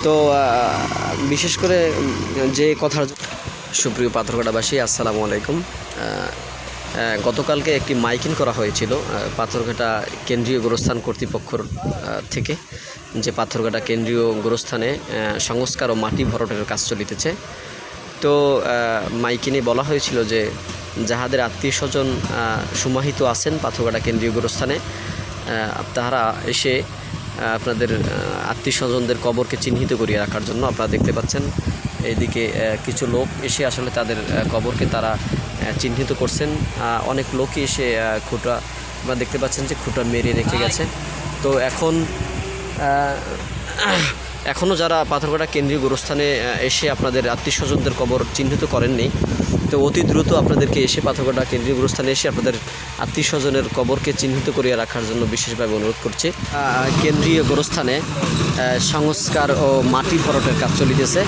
তো বিশেষ করে যে কথার সুপ্রিয় পাথরঘাটাবাসী আসসালামু আলাইকুম। গতকালকে একটি মাইকিং করা হয়েছিল পাথরঘাটা কেন্দ্রীয় গোরস্থান কর্তৃপক্ষর থেকে, যে পাথরঘাটা কেন্দ্রীয় গোরস্থানে সংস্কার ও মাটি ভরাটের কাজ চলিতেছে। তো মাইকিংয়ে বলা হয়েছিল যে যাহাদের আত্মীয় স্বজন সমাহিত আছেন পাথরঘাটা কেন্দ্রীয় গোরস্থানে, তাহারা এসে আপনাদের আত্মীয় স্বজনদের কবরকে চিহ্নিত করিয়ে রাখার জন্য, আপনারা দেখতে পাচ্ছেন এইদিকে কিছু লোক এসে আসলে তাদের কবরকে তারা চিহ্নিত করছেন। অনেক লোকই এসে খুঁটা, আপনারা দেখতে পাচ্ছেন যে খুঁটা মেরে রেখে গেছে। তো এখনও যারা পাথরঘাটা কেন্দ্রীয় গোরস্থানে এসে আপনাদের আত্মীয় স্বজনদের কবর চিহ্নিত করেননি, তো অতি দ্রুত আপনাদেরকে এসে পাথরঘাটা কেন্দ্রীয় গোরস্থানে এসে আপনাদের আত্মীয় স্বজনের কবরকে চিহ্নিত করিয়ে রাখার জন্য বিশেষভাবে অনুরোধ করছি। কেন্দ্রীয় গোরস্থানে সংস্কার ও মাটি ভরাটের কাজ চলিতেছে।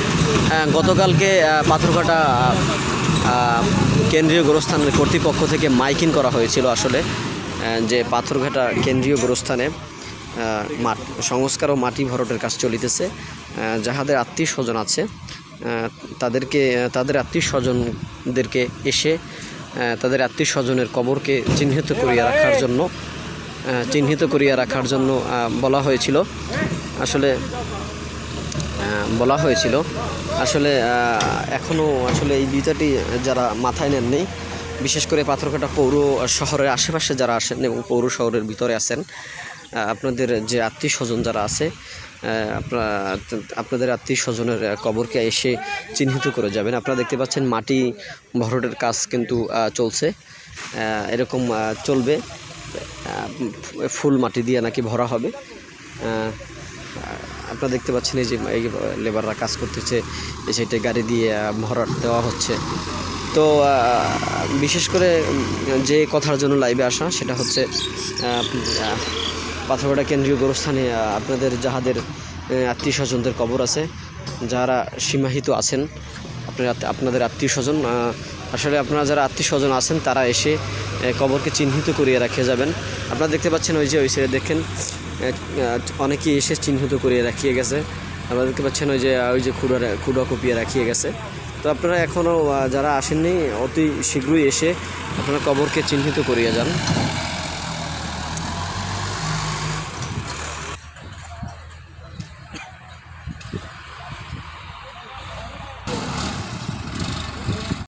গতকালকে পাথরঘাটা কেন্দ্রীয় গোরস্থানের কর্তৃপক্ষ থেকে মাইকিং করা হয়েছিল আসলে, যে পাথরঘাটা কেন্দ্রীয় গোরস্থানে সংস্কার ও মাটি ভরাটের কাজ চলিতেছে। যাহাদের আত্মীয় স্বজন আছে তাদের আত্মীয় স্বজনদেরকে এসে তাদের আত্মীয় স্বজনের কবরকে চিহ্নিত করিয়ে রাখার জন্য বলা হয়েছিল। আসলে এখনও আসলে এই বিষয়টি যারা মাথায় নেননি, বিশেষ করে পাথরঘাটা পৌর শহরের আশেপাশে যারা আসেন এবং পৌর শহরের ভিতরে আছেন, আপনাদের যে আত্মীয় স্বজন যারা আছে, আপনাদের আত্মীয় স্বজনের কবরকে এসে চিহ্নিত করে যাবেন। আপনারা দেখতে পাচ্ছেন মাটি ভরাটের কাজ কিন্তু চলছে, এরকম চলবে। ফুল মাটি দিয়ে নাকি ভরা হবে। আপনারা দেখতে পাচ্ছেন এই যে লেবাররা কাজ করতেছে, এই সাইডে গাড়ি দিয়ে ভরাট দেওয়া হচ্ছে। তো বিশেষ করে যে কথার জন্য লাইভে আসা সেটা হচ্ছে পাথরঘাটা কেন্দ্রীয় গোরস্থানে আপনাদের যাহাদের আত্মীয় স্বজনদের কবর আছে, যারা সীমাহিত আছেন আপনাদের আত্মীয় স্বজন, আসলে আপনারা যারা আত্মীয় স্বজন আছেন তারা এসে কবরকে চিহ্নিত করিয়ে রেখে যাবেন। আপনারা দেখতে পাচ্ছেন ওই সাইডে দেখেন অনেকেই এসে চিহ্নিত করিয়ে রাখিয়ে গেছে। আপনারা দেখতে পাচ্ছেন ওই যে খুঁড়া কুপিয়ে রাখিয়ে গেছে। তো আপনারা এখনও যারা আসেননি অতি শীঘ্রই এসে আপনারা কবরকে চিহ্নিত করিয়ে যান।